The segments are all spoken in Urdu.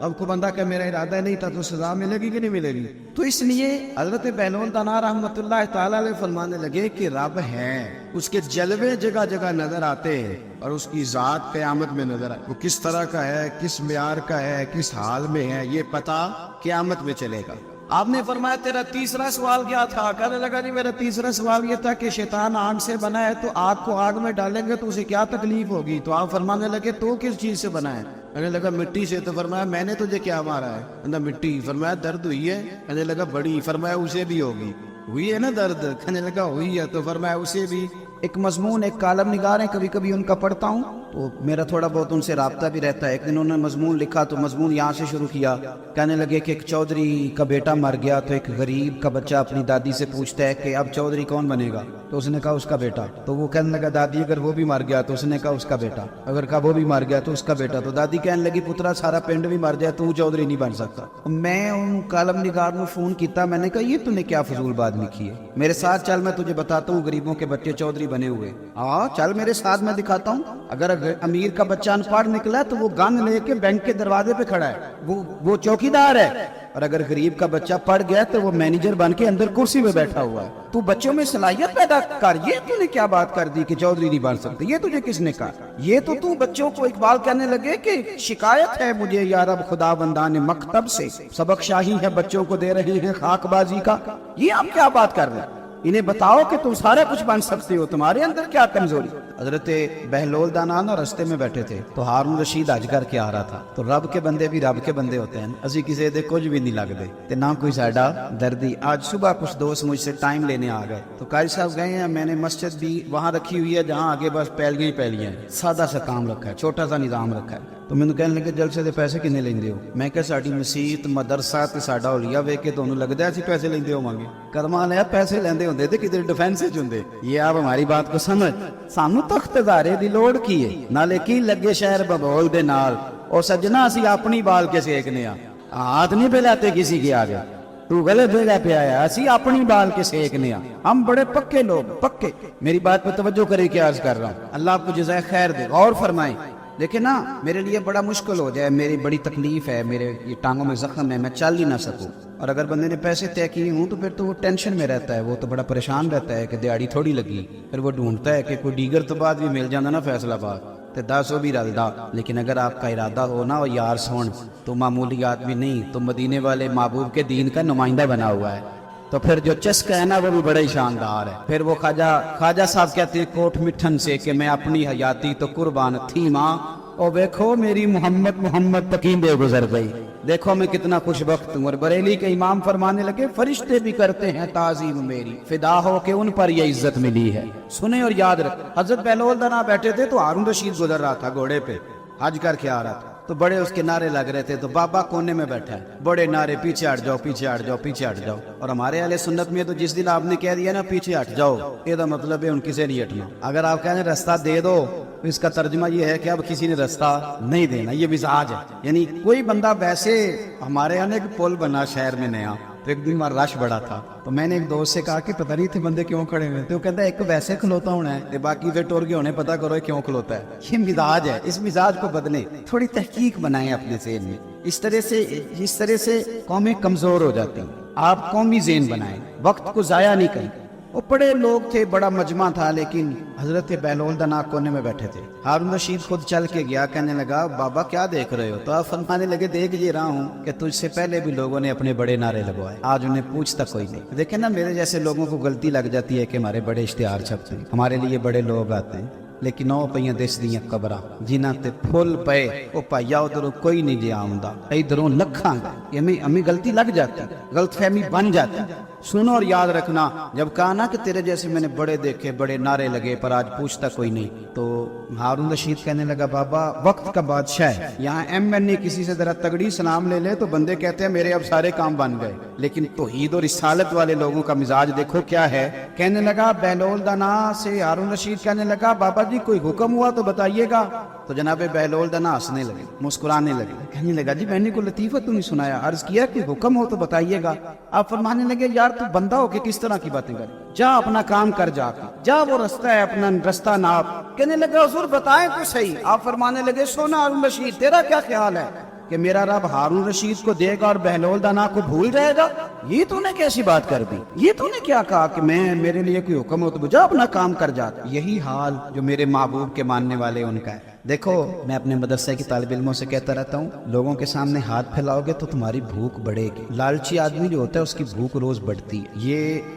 اب کو بندہ کہ میرا ارادہ نہیں تھا تو سزا ملے گی کہ نہیں ملے گی؟ تو اس لیے حضرت بہلول دانا رحمۃ اللہ تعالی علیہ فرمانے لگے کہ رب ہے، اس کے جلوے جگہ جگہ نظر آتے ہیں اور اس کی ذات قیامت میں نظر آئے، وہ کس طرح کا ہے، کس معیار کا ہے، کس حال میں ہے، یہ پتہ قیامت میں چلے گا۔ آپ نے فرمایا تیرا تیسرا سوال کیا تھا؟ کہنے لگا جی میرا تیسرا سوال یہ تھا کہ شیطان آگ سے بنا ہے، تو آگ کو آگ میں ڈالیں گے تو اسے کیا تکلیف ہوگی؟ تو آپ فرمانے لگے تو کس چیز سے بنا ہے؟ کہنے لگا مٹی سے۔ تو فرمایا میں نے تجھے کیا مارا ہے؟ کہنا مٹی۔ فرمایا درد ہوئی ہے؟ کہنے لگا بڑی۔ فرمایا اسے بھی ہوگی؟ ہوئی ہے نا درد؟ کہنے لگا ہوئی ہے۔ تو فرمایا اسے بھی۔ ایک مضمون ایک کالم نگار ہیں، کبھی کبھی ان کا پڑھتا ہوں تو میرا تھوڑا بہت ان سے رابطہ بھی رہتا ہے۔ ایک دن انہوں نے مضمون لکھا تو مضمون یہاں سے شروع کیا، کہنے لگے کہ ایک چودھری کا بیٹا مر گیا تو ایک غریب کا بچہ اپنی دادی سے پوچھتا ہے کہ اب چودھری کون بنے گا؟ تو اس نے کہا اس کا بیٹا۔ تو وہ کہنے لگا دادی اگر وہ بھی مر گیا؟ تو اس نے کہا اس کا بیٹا۔ اگر کہا وہ بھی مر گیا تو اس کا بیٹا۔ تو دادی کہنے لگی پترا سارا پنڈ بھی مر جائے تو چودھری نہیں بن سکتا۔ میں ان کالم نگار کو فون کیتا، میں نے کہا یہ تو نے کیا فضول بات لکھی ہے، میرے ساتھ چل میں تجھے بتاتا ہوں غریبوں کے بچے چودھری بنے ہوئے۔ ہاں چل میرے ساتھ میں دکھاتا ہوں۔ اگر امیر کا بچہ ان پڑھ نکلا تو وہ گن لے کے بینک کے دروازے پہ کھڑا ہے، وہ چوکیدار ہے، اور اگر غریب کا بچہ پڑھ گیا تو وہ مینیجر بن کے اندر کرسی پہ بیٹھا ہوا ہے۔ تو بچوں میں صلاحیت پیدا کر۔ یہ تو نے کیا بات کر دی کہ چودھری نہیں بن سکتے؟ یہ تجھے کس نے کہا؟ یہ تو بچوں کو اقبال کہنے لگے کہ شکایت ہے مجھے یا رب خدا بندان مکتب سے، سبق شاہی ہے بچوں کو دے رہے ہیں خاک بازی کا۔ یہ آپ کیا بات کر رہے ہیں؟ انہیں بتاؤ کہ تم سارا کچھ بن سکتے ہو، تمہارے اندر کیا کمزوری؟ حضرت بہلول دانان رستے میں بیٹھے تھے تو ہارون رشید حج کر کے آ رہا تھا۔ تو رب کے بندے بھی رب کے بندے ہوتے ہیں، اسی کسی دے کچھ بھی نہیں لگتے تے نہ کوئی ساڈا دردی۔ آج صبح کچھ دوست مجھ سے ٹائم لینے آ گئے تو قاری صاحب گئے ہیں، میں نے مسجد بھی وہاں رکھی ہوئی ہے جہاں آگے بس پیلیاں ہیں، سادہ سا کام رکھا ہے، چھوٹا سا نظام رکھا ہے۔ تو میں نے کہنے لگے جلسے دے پیسے کنے لیندے ہو؟ میں کہ ساڈی مسجد مدرسہ تے ساڈا اولیاء ویکھ کے تانوں لگدا ہے اسی پیسے لیندے ہوواں گے؟ کرما لیا پیسے لیندے ہوندے تے کدھر ڈیفینس وچ ہوندے۔ یہ آپ ہماری بات کو سمجھ، سانو تخت ادارے دی لوڑ کی ہے؟ نالے کی لگے شہر ببول دے نال، او سجنا اسی اپنی بال کے سیکنے ہاتھ نہیں پھیلاتے کسی کے آگے۔ تو غلط جگہ پہ آیا، اسی اپنی بال کے سیکنے ہم بڑے پکے لوگ، پکے۔ میری بات پہ توجہ کرے کہ عرض کر رہا ہوں، اللہ آپ کو جزائے خیر دے، غور فرمائیں۔ لیکن نا میرے لیے بڑا مشکل ہو جائے، میری بڑی تکلیف ہے، میرے یہ ٹانگوں میں زخم ہے، میں چل ہی نہ سکوں، اور اگر بندے نے پیسے طے کیے ہوں تو پھر تو وہ ٹینشن میں رہتا ہے، وہ تو بڑا پریشان رہتا ہے کہ دیہڑی تھوڑی لگی، پھر وہ ڈھونڈتا ہے کہ کوئی دیگر تو بعد بھی مل جانا نا فیصلہ باد تے 10 بھی رلدا۔ لیکن اگر آپ کا ارادہ ہو نا اور یار سون تو معمولی آدمی نہیں، تو مدینے والے محبوب کے دین کا نمائندہ بنا ہوا ہے، تو پھر جو چسکا ہے نا وہ بھی بڑا ہی شاندار ہے۔ پھر وہ خواجہ صاحب کہتے ہیں کوٹ مٹھن سے کہ میں اپنی حیاتی تو قربان تھی ماں، اور دیکھو میری محمد تقیندے گزر گئی، دیکھو میں کتنا خوش بخت ہوں۔ اور بریلی کے امام فرمانے لگے فرشتے بھی کرتے ہیں تعظیم میری، فدا ہو کہ ان پر یہ عزت ملی ہے۔ سنیں اور یاد رکھ، حضرت بہلول دانا بیٹھے تھے تو ہارون رشید گزر رہا تھا گھوڑے پہ، حج کر کے آ رہا تھا، تو بڑے اس کے نعرے لگ رہے تھے، تو بابا کونے میں بیٹھا ہے، بڑے نعرے پیچھے ہٹ جاؤ پیچھے ہٹ جاؤ پیچھے ہٹ جاؤ۔ اور ہمارے اہل سنت میں تو جس دن آپ نے کہہ دیا نا پیچھے ہٹ جاؤ، یہ مطلب ہے ان کسی نہیں ہٹنا۔ اگر آپ کہیں رستہ دے دو تو اس کا ترجمہ یہ ہے کہ اب کسی نے رستہ نہیں دینا، یہ مزاج ہے۔ یعنی کوئی بندہ ویسے، ہمارے یہاں ایک پل بنا شہر میں نیا، تو ایک دن رش بڑا تھا، تو میں نے ایک دوست سے کہا کہ پتہ نہیں تھے بندے کیوں کھڑے ہوئے، تو وہ کہتا ہے ایک ویسے کھلوتا ہونا ہے، باقی پھر ٹور کے ہونے پتہ کرو کیوں کھلوتا ہے۔ یہ مزاج ہے، اس مزاج کو بدلیں، تھوڑی تحقیق بنائیں اپنے ذہن میں۔ اس طرح سے قومیں کمزور ہو جاتی ہیں۔ آپ قومی ذہن بنائیں، وقت کو ضائع نہیں کریں۔ وہ بڑے لوگ تھے، بڑا مجمع تھا، لیکن حضرت بہلول دانا کونے میں بیٹھے تھے۔ ہارون رشید خود چل کے گیا، کہنے لگا بابا کیا دیکھ رہے ہو؟ تو آپ فرمانے لگے دیکھ یہ رہا ہوں کہ تجھ سے پہلے بھی لوگوں نے اپنے بڑے نعرے لگوائے، آج انہیں پوچھتا کوئی نہیں۔ دیکھیں نا میرے جیسے لوگوں کو غلطی لگ جاتی ہے کہ ہمارے بڑے اشتہار چھپتے ہیں، ہمارے لیے بڑے لوگ آتے ہیں، لیکن او پئیاں دس دیاں قبراں جنہاں تے پھول پے، او پایا ادھروں کوئی نہیں جی آمدا، ادھروں لکھاں گے۔ ہمیں غلطی لگ جاتی، غلط فہمی بن جاتی۔ سنو اور یاد رکھنا، جب کہا نا کہ تیرے جیسے میں نے بڑے دیکھے، بڑے نعرے لگے، پر آج پوچھتا کوئی نہیں، تو ہارون رشید کہنے لگا بابا وقت کا بادشاہ ہے، یہاں MNA کسی سے ذرا تگڑی سلام لے لے تو بندے کہتے ہیں میرے اب سارے کام بن گئے، لیکن توحید اور رسالت والے لوگوں کا مزاج دیکھو کیا ہے۔ کہنے لگا بہلول دانا سے ہارون رشید کہنے لگا بابا جی کوئی حکم ہوا تو بتائیے گا۔ تو جناب بہلول دانا ہنسنے لگے، مسکرانے لگے، کہنے لگا جی میں نے کوئی لطیفہ تو نہیں سنایا، عرض کیا کہ حکم ہو تو بتائیے گا۔ آپ فرمانے لگے یار تو بندہ ہو کے کس طرح کی باتیں کر، جا اپنا کام کر، جا وہ رستہ ہے اپنا رستہ ناپ۔ کہنے لگا حضور بتائیں تو صحیح۔ آپ فرمانے لگے سونا ہارون رشید تیرا کیا خیال ہے؟ کہ میرا رب ہارون رشید کو دے گا اور بہلول دانا کو بھول جائے گا؟ یہ تو نے کیسی بات کر دی؟ یہ تو نے کیا کہا کہ میرے لیے کوئی حکم ہو تو مجھے اپنا کام کر جاتا؟ یہی حال جو میرے محبوب کے ماننے والے ان کا ہے۔ دیکھو میں اپنے مدرسے کی طالب علموں سے کہتا رہتا ہوں، لوگوں کے سامنے ہاتھ پھیلاؤ گے تو تمہاری بھوک بڑھے گی۔ لالچی آدمی جو ہوتا ہے اس کی بھوک روز بڑھتی ہے۔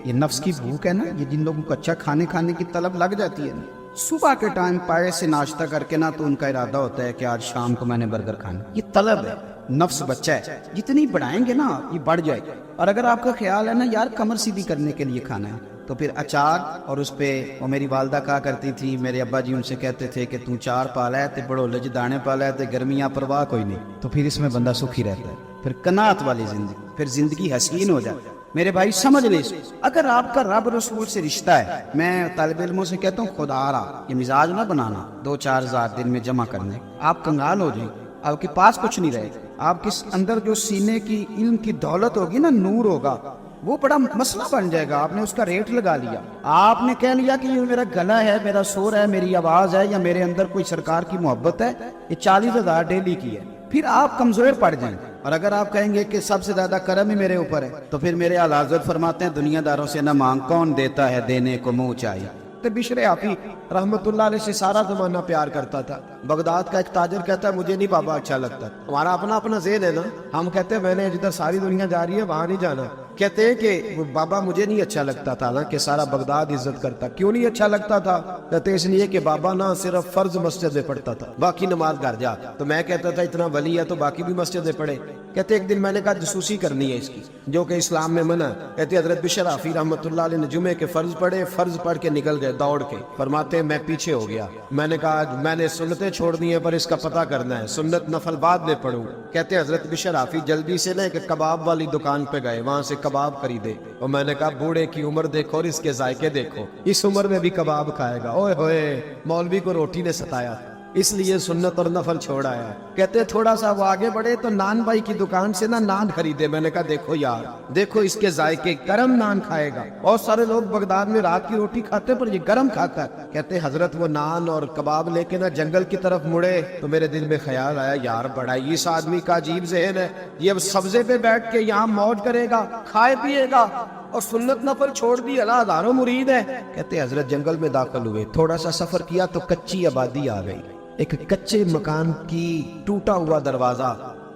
یہ نفس کی بھوک ہے نا، یہ جن لوگوں کو اچھا کھانے کی طلب لگ جاتی ہے نا، صبح کے ٹائم پائے سے ناشتہ کر کے نا تو ان کا ارادہ ہوتا ہے کہ آج شام کو میں نے برگر کھانا۔ یہ طلب ہے، نفس بچہ ہے، جتنی بڑھائیں گے نا یہ بڑھ جائے گا۔ اور اگر آپ کا خیال ہے نا یار کمر سیدھی کرنے کے لیے کھانا ہے تو پھر اچار اور اس پہ، وہ میری والدہ کہا کرتی تھی، میرے ابا جی ان سے کہتے تھے کہ تو چار پالا ہے تے بڑو لج دانے پالا ہے تے گرمیاں پرواہ کوئی نہیں، تو پھر اس میں بندہ سکھی رہتا ہے، پھر قناعت والی زندگی، پھر زندگی حسین ہو جاتی ہے۔ میرے بھائی سمجھ لیں، اگر آپ کا رب رسول سے رشتہ ہے، میں طالب علموں سے کہتا ہوں خدا رہا یہ مزاج نہ بنانا 2-4 ہزار دن میں جمع کرنے، آپ کنگال ہو جائیں، آپ کے پاس کچھ نہیں رہے گا۔ آپ کے اندر جو سینے کی علم کی دولت ہوگی نا، نور ہوگا، وہ بڑا مسئلہ بن جائے گا۔ آپ نے اس کا ریٹ لگا لیا، آپ نے کہہ لیا کہ یہ میرا گلا ہے، میرا سور ہے، میری آواز ہے، یا میرے اندر کوئی سرکار کی محبت ہے، یہ 40,000 ڈیلی کی ہے، پھر آپ کمزور پڑ جائیں۔ اور اگر آپ کہیں گے کہ سب سے زیادہ کرم ہی میرے اوپر ہے، تو پھر میرے اعلیٰ حضرت فرماتے ہیں دنیا داروں سے نہ مانگ، کون دیتا ہے دینے کو منہ چاہیے۔ تو بشر آفی رحمت اللہ علیہ سے سارا زمانہ پیار کرتا تھا۔ بغداد کا ایک تاجر کہتا ہے مجھے نہیں بابا اچھا لگتا، ہمارا اپنا ذہن ہے نا، ہم کہتے ہیں میں نے جدھر ساری دنیا جا رہی ہے وہاں نہیں جانا۔ کہتے ہیں کہ بابا مجھے نہیں اچھا لگتا تھا نا کہ سارا بغداد عزت کرتا۔ کیوں نہیں اچھا لگتا تھا؟ کہتے اس لیے کہ بابا نا صرف فرض مسجد میں پڑھتا تھا، باقی نماز گھر جا۔ تو میں کہتا تھا اتنا ولی ہے تو باقی بھی مسجد میں پڑھے۔ کہتے ایک دن میں نے کہا جسوسی کرنی ہے اس کی، جو کہ اسلام میں منع ہے۔ کہتے حضرت بشر آفی رحمت اللہ علیہ نے جمعے کے فرض پڑھے، فرض پڑھ کے نکل گئے دوڑ کے۔ فرماتے میں پیچھے ہو گیا، میں نے کہا میں نے سنتیں چھوڑ دی ہیں پر اس کا پتہ کرنا ہے، سنت نفل بعد میں پڑھوں۔ کہتے حضرت بشر آفی جلدی سے نا کہ کباب والی دکان پہ گئے، وہاں سے کباب خریدے، اور میں نے کہا بوڑھے کی عمر دیکھو اور اس کے ذائقے دیکھو، اس عمر میں بھی کباب کھائے گا۔ اوئے ہوئے، مولوی کو روٹی نے ستایا، اس لیے سنت اور نفل چھوڑ آیا۔ کہتے تھوڑا سا وہ آگے بڑھے تو نان بھائی کی دکان سے نا نان خریدے، میں نے کہا دیکھو یار، دیکھو اس کے ذائقے، گرم نان کھائے گا۔ بہت سارے لوگ بغداد میں رات کی روٹی کھاتے پر یہ گرم کھاتا ہے۔ کہتے حضرت وہ نان اور کباب لے کے نا جنگل کی طرف مڑے تو میرے دل میں خیال آیا یار بڑا اس آدمی کا عجیب ذہن ہے، یہ اب سبزے پہ بیٹھ کے یہاں موج کرے گا، کھائے پیے گا، اور سنت نفل چھوڑ دی، اللہ ہزاروں مرید ہے۔ کہتے حضرت جنگل میں داخل ہوئے، تھوڑا سا سفر کیا تو کچی آبادی آ گئی، ایک کچے مکان کی ٹوٹا ہوا دروازہ،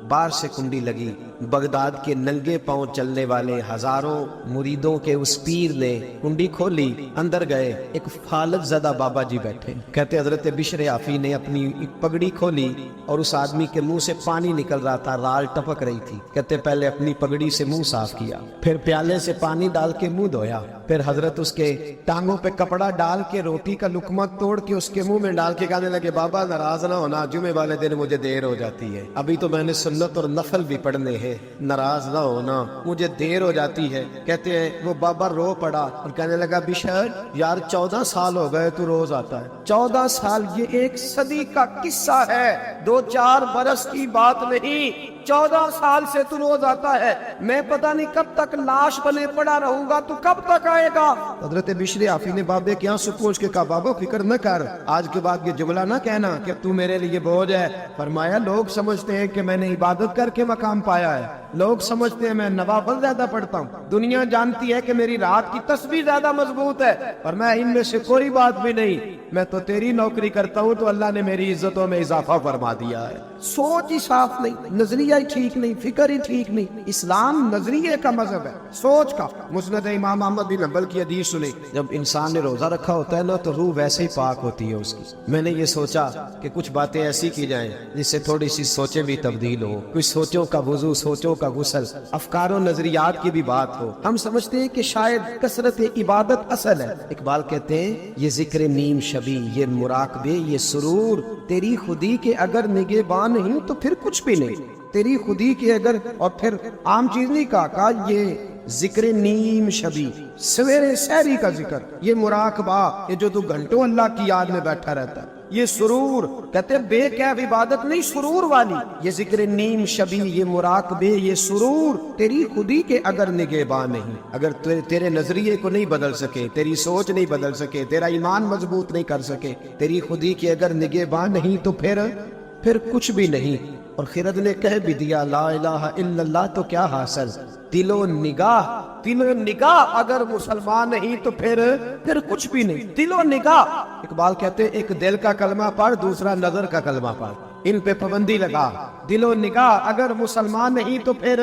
باہر سے کنڈی لگی۔ بغداد کے ننگے پاؤں چلنے والے ہزاروں مریدوں کے اس پیر نے کنڈی کھولی، اندر گئے، ایک فالج زدہ بابا جی بیٹھے۔ کہتے حضرت بشر آفی نے اپنی پگڑی کھولی اور اس آدمی کے منہ سے پانی نکل رہا تھا، رال ٹپک رہی تھی۔ کہتے پہلے اپنی پگڑی سے منہ صاف کیا، پھر پیالے سے پانی ڈال کے منہ دھویا، پھر حضرت اس کے ٹانگوں پہ کپڑا ڈال کے روٹی کا لقمہ توڑ کے اس کے منہ میں ڈال کے کہنے لگے بابا ناراض نہ ہونا، جمعے والے دن مجھے دیر ہو جاتی ہے، ابھی تو میں نے سنت اور نفل بھی پڑھنے ہیں، ناراض نہ ہونا، مجھے دیر ہو جاتی ہے۔ کہتے ہیں وہ بابا رو پڑا اور کہنے لگا بشر یار 14 سال ہو گئے تو روز آتا ہے، 14 سال، یہ 1 صدی کا قصہ ہے، 2-4 برس کی بات نہیں، 14 سال سے تو روز آتا ہے، میں پتہ نہیں کب تک لاش بنے پڑا رہوں گا، تو کب تک آئے گا؟ حضرت بشر آفی نے بابے کے آنسو پوچھ کے کہا بابا فکر نہ کر، آج کے بعد یہ جملہ نہ کہنا کہ تو میرے لیے بوجھ ہے۔ فرمایا لوگ سمجھتے ہیں کہ میں نے عبادت کر کے مقام پایا ہے، لوگ سمجھتے ہیں میں نوافل زیادہ پڑھتا ہوں، دنیا جانتی ہے کہ میری رات کی تسبیح زیادہ مضبوط ہے، اور میں ان میں سے کوئی بات بھی نہیں، میں تو تیری نوکری کرتا ہوں تو اللہ نے میری عزتوں میں اضافہ فرما دیا ہے۔ سوچ ہی صاف نہیں، نظریہ ہی ٹھیک نہیں، فکر ہی ٹھیک نہیں۔ اسلام نظریے کا مذہب ہے، سوچ کا۔ مسند امام احمد بن حنبل کی حدیث سنیں، جب انسان نے روزہ رکھا ہوتا ہے نا تو روح ویسے ہی پاک ہوتی ہے اس کی۔ میں نے یہ سوچا کہ کچھ باتیں ایسی کی جائیں جس سے تھوڑی سی سوچیں بھی تبدیل ہو، کچھ سوچوں کا وضو، سوچوں کا غسل، افکار و نظریات کی بھی بات ہو۔ ہم سمجھتے ہیں کہ شاید کثرت عبادت اصل ہے۔ اقبال کہتے ہیں یہ ذکر نیم شبی، یہ مراقبے، یہ سرور، تیری خودی کے اگر نگہبان نہیں تو پھر کچھ بھی نہیں، تیری خودی کے اگر، اور پھر عام چیز نہیں کہا یہ ذکر نیم شبی، سویرے سحری کا ذکر، یہ مراقبہ، یہ جو تو گھنٹوں اللہ کی یاد میں بیٹھا رہتا ہے، یہ سرور، کہتے بے کیف عبادت نہیں، سرور والی، یہ ذکر نیم شبی، یہ مراقبے، یہ سرور، تیری خودی کے اگر نگہبان نہیں، اگر تیرے نظریے کو نہیں بدل سکے، تیری سوچ نہیں بدل سکے، تیرا ایمان مضبوط نہیں کر سکے، تیری خودی کے اگر نگہبان نہیں تو پھر کچھ بھی نہیں۔ اور خرد نے کہہ بھی دیا لا الہ الا اللہ تو کیا حاصل؟ دل و نگاہ اگر مسلمان نہیں تو پھر کچھ بھی نہیں. دل و نگاہ. اقبال کہتے ہیں ایک دل کا کلمہ پڑھ، دوسرا نظر کا کلمہ پڑھ، ان پہ پابندی لگا. دل و نگاہ اگر مسلمان نہیں تو پھر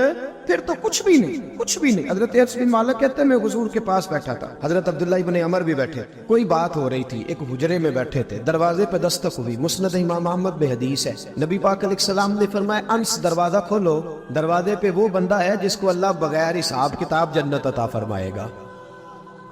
تو کچھ بھی نہیں، کچھ بھی نہیں. حضرت انس بن مالک کہتے ہیں میں حضور کے پاس بیٹھا تھا، حضرت عبداللہ ابن عمر بھی بیٹھے، کوئی بات ہو رہی تھی، ایک حجرے میں بیٹھے تھے، دروازے پہ دستک ہوئی. مسند امام احمد میں حدیث ہے، نبی پاک علیہ السلام نے فرمایا انس دروازہ کھولو، دروازے پہ وہ بندہ ہے جس کو اللہ بغیر حساب کتاب جنت عطا فرمائے گا.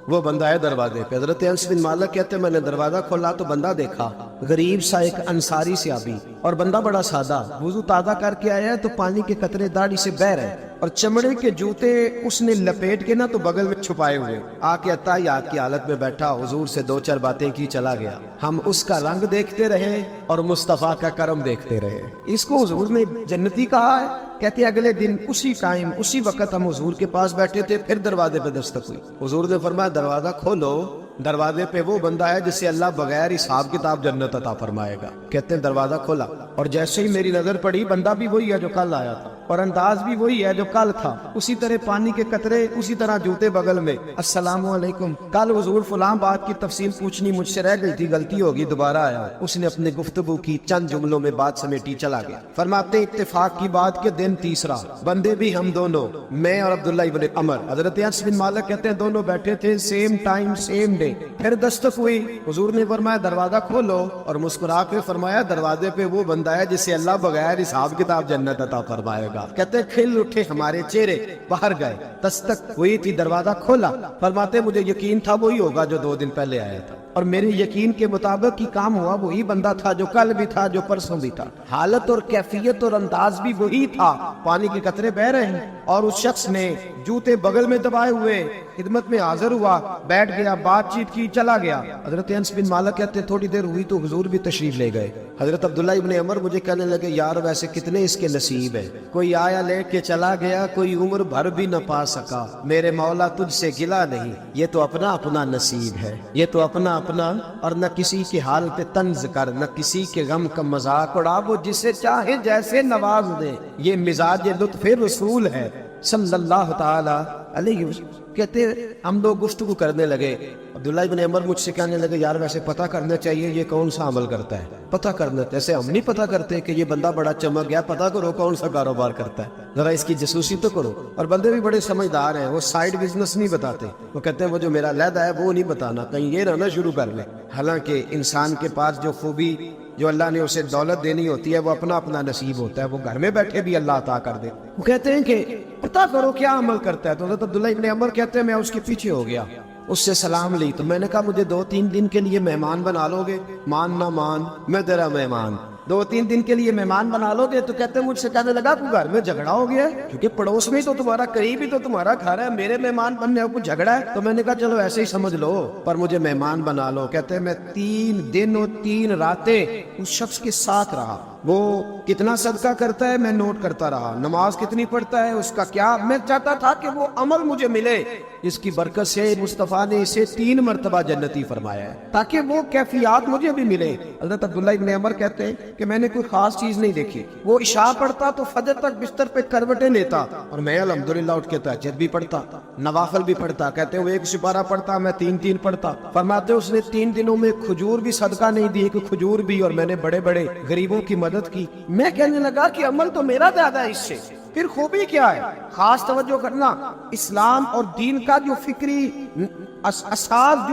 وہ بندہ ہے دروازے پہ. حضرت انس بن مالک کہتے ہیں میں نے دروازہ کھولا تو بندہ دیکھا، غریب سا ایک انصاری صحابی، اور بندہ بڑا سادہ، وضو تازہ کر کے آیا ہے تو پانی کے قطرے داڑھی سے بہہ رہے ہیں، اور چمڑے کے جوتے اس نے لپیٹ کے نا تو بغل میں چھپائے ہوئے، آ کے اتحیات کی حالت میں بیٹھا، حضور سے دو چار باتیں کی، چلا گیا. ہم اس کا رنگ دیکھتے رہے اور مصطفیٰ کا کرم دیکھتے رہے. اس کو حضور نے جنتی کہا ہے. کہتے ہیں اگلے دن اسی ٹائم اسی وقت ہم حضور کے پاس بیٹھے تھے، پھر دروازے پہ دستک ہوئی. حضور نے فرمایا دروازہ کھولو، دروازے پہ وہ بندہ ہے جسے اللہ بغیر حساب کتاب جنت عطا فرمائے گا. کہتے ہیں دروازہ کھولا اور جیسے ہی میری نظر پڑی، بندہ بھی وہی ہے جو کل آیا تھا اور انداز بھی وہی ہے جو کل تھا، اسی طرح پانی کے قطرے، اسی طرح جوتے بغل میں. السلام علیکم، کل حضور فلاں بات کی تفصیل پوچھنی مجھ سے رہ گئی تھی، غلطی ہوگی، دوبارہ آیا. اس نے اپنے گفتگو کی، چند جملوں میں بات سمیٹی، چلا گیا. فرماتے اتفاق کی بات کہ دن تیسرا، بندے بھی ہم دونوں، میں اور عبداللہ ابن عمر. حضرت انس بن مالک کہتے ہیں دونوں بیٹھے تھے، سیم ٹائم سیم ڈے. پھر دستک ہوئی، حضور نے فرمایا دروازہ کھولو، اور مسکرا کے فرمایا دروازے پہ وہ بندہ ہے جسے اللہ بغیر حساب کتاب جنت عطا فرمائے گا. کہتے کھل اٹھے ہمارے چہرے، باہر گئے، دستک ہوئی تھی، دروازہ کھولا. فرماتے مجھے یقین تھا وہی ہوگا جو 2 دن پہلے آیا تھا، اور میرے یقین کے مطابق ہی کام ہوا. وہی بندہ تھا جو کل بھی تھا، جو پرسوں بھی تھا، حالت اور کیفیت اور انداز بھی وہی تھا. پانی کے قطرے بہ رہے ہیں اور اس شخص نے جوتے بغل میں دبائے ہوئے خدمت میں حاضر ہوا، بیٹھ گیا، بات چیت کی، چلا گیا. حضرت انس بن مالک کہتے تھوڑی دیر ہوئی تو حضور بھی تشریف لے گئے. حضرت عبداللہ ابن عمر مجھے کہنے لگے یار ویسے کتنے اس کے نصیب ہے، کوئی آیا لے کے چلا گیا، کوئی عمر بھر بھی نہ پا سکا. میرے مولا تجھ سے گلا نہیں، یہ تو اپنا اپنا نصیب ہے، یہ تو اپنا اپنا. اور نہ کسی کے حال پہ طنز کر، نہ کسی کے غم کا مذاق اڑا، وہ جسے چاہے جیسے نواز دے. یہ مزاج لطف رسول ہے صلی اللہ تعالی علیہ وسلم. کہتے ہم لوگ گفتگو کرنے لگے. عبداللہ ابن عمر مجھ سے کہنے لگے یار ویسے پتہ کرنا چاہیے یہ کون سا عمل کرتا ہے، پتہ کرنا. ایسے ہم نہیں پتہ کرتے کہ یہ بندہ بڑا چمک گیا، پتہ کرو کون سا کاروبار کرتا ہے، ذرا اس کی جاسوسی تو کرو. اور بندے بھی بڑے سمجھدار ہیں، وہ سائیڈ بزنس نہیں بتاتے. وہ کہتے ہیں وہ جو میرا علیحدہ ہے وہ نہیں بتانا، کہیں یہ نہ شروع کر لے. حالانکہ انسان کے پاس جو خوبی، جو اللہ نے اسے دولت دینی ہوتی ہے، وہ اپنا اپنا نصیب ہوتا ہے، وہ گھر میں بیٹھے بھی اللہ عطا کر دے. وہ کہتے ہیں کہ پتہ کرو کیا عمل کرتا ہے. تو حضرت عبداللہ ابن عمر کہتے ہیں میں اس کے پیچھے ہو گیا، اس سے سلام لی. تو میں نے کہا مجھے 2-3 دن کے لیے مہمان بنا لو گے؟ مان نہ مان، میں تیرا مہمان. 2-3 دن کے لیے مہمان بنا لو گے؟ تو کہتے ہیں مجھ سے کہنے لگا کوئی گھر میں جھگڑا ہو گیا ہے، کیونکہ پڑوس میں تو تمہارا قریب ہی تو تمہارا گھر ہے، میرے مہمان بننے کو جھگڑا ہے. تو میں نے کہا چلو ایسے ہی سمجھ لو، پر مجھے مہمان بنا لو. کہتے ہیں میں 3 دن اور 3 راتیں اس شخص کے ساتھ رہا. وہ کتنا صدقہ کرتا ہے میں نوٹ کرتا رہا، نماز کتنی پڑھتا ہے، اس کا کیا. میں چاہتا تھا کہ وہ عمل مجھے ملے جس کی برکت سے مصطفیٰ نے اسے 3 مرتبہ جنتی فرمایا ہے، تاکہ وہ کیفیات مجھے بھی ملے. حضرت عبداللہ ابن عمر کہتے ہیں کہ میں نے کوئی خاص چیز نہیں دیکھی. وہ عشاء پڑھتا تو فجر تک بستر پہ کروٹیں لیتا، اور میں الحمدللہ اٹھ کے تہجد بھی پڑھتا، نوافل بھی پڑھتا. کہتے ہیں وہ 1 سپارہ پڑھتا، میں 3 پڑھتا. فرماتے اس نے 3 دنوں میں کھجور بھی صدقہ نہیں دی، کہ کھجور بھی، اور میں نے بڑے بڑے غریبوں کی مدد کی. میں کہنے لگا کہ عمل تو میرا زیادہ ہے اس سے، پھر خوبی کیا ہے؟ خاص توجہ کرنا، اسلام اور دین کا جو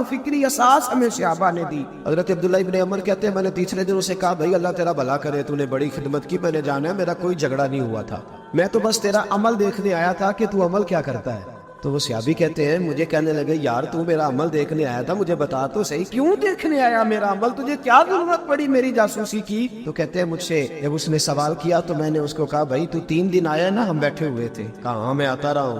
فکری اساس ہمیں صحابہ نے دی. حضرت عبداللہ ابن عمر کہتے ہیں میں نے تیسرے دن اسے کہا بھائی اللہ تیرا بھلا کرے، تو نے بڑی خدمت کی، میں نے جانا ہے میرا کوئی جھگڑا نہیں ہوا تھا، میں تو بس تیرا عمل دیکھنے آیا تھا کہ تو عمل کیا کرتا ہے. تو وہ صحابی کہتے ہیں مجھے کہنے لگے یار تو میرا عمل دیکھنے آیا تھا، مجھے بتا تو صحیح کیوں دیکھنے آیا میرا عمل، تجھے کیا ضرورت پڑی میری جاسوسی کی؟ تو کہتے ہیں مجھ سے جب اس نے سوال کیا تو میں نے اس کو کہا بھائی تو 3 دن آیا نا، ہم بیٹھے ہوئے تھے. کہا ہاں میں آتا رہا ہوں.